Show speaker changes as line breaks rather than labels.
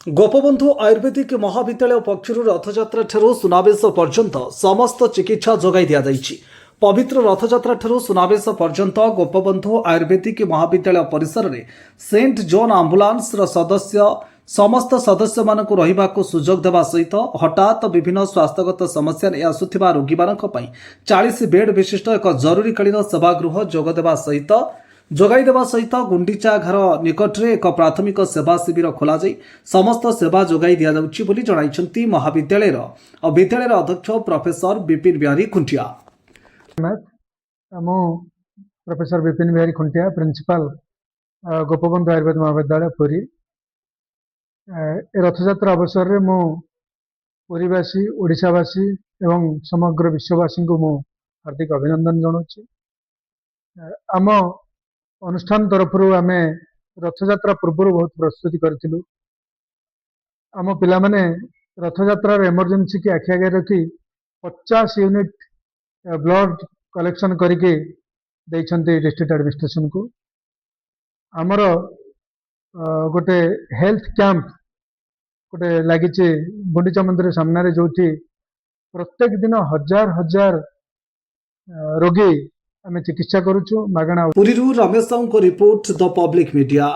गोपबंधु आयुर्वेदिक महाविद्यालय पक्षर रथयात्रा ठारू सुनावेश पर्यंत समस्त चिकित्सा जोगाई दि जाइछि। पवित्र रथयात्रा ठारू सुनावेश पर्यंत गोपबंधु आयुर्वेदिक महाविद्यालय परिसर में सेंट जॉन आंबुलांस सदस्य समस्त सदस्य मानक रहिबाकु सुजोग देवा सहित हठात विभिन्न स्वास्थ्यगत समस्या नहीं आसुथिबा रोगी मानक पई 40 बेड विशिष्ट एक जरूरीकालीन सेवागृह जोगदेवा सहित जोगाईदेवा सहित गुंडीचा घर निकट में एक प्राथमिक सेवा शिविर खोल समस्त सेवा जोगाई दि जाउछि बोली जणाइछन्ति महाविद्यालय विद्यालय अध्यक्ष professor Bipin Bihari Khuntia.
Professor Bipin Bihari Khuntia principal Gopabandhu Ayurveda Mahavidyalaya Puri. Rathyatra अवसर में मु पुरीवासी ओडिशावासी एवं समग्र विश्ववासी को मु हार्दिक अभिनंदन जनाऊँ। आम अनुष्ठान तरफ आम रथयात्रा पूर्व बहुत प्रस्तुति करूँ। आम पिला माने रथयात्रा इमरजेंसी की आखि आगे रखी 50 यूनिट ब्लड कलेक्शन करके डिस्ट्रिक्ट एडमिनिस्ट्रेशन को। आमर गोटे हेल्थ कैंप गोटे लगी गुंडीचा मंदिर सामने जो प्रत्येक दिन हजार हजार रोगी आम चिकित्सा करुचु मागणा।
पुरीरू रमेश साहू को रिपोर्ट द पब्लिक मीडिया।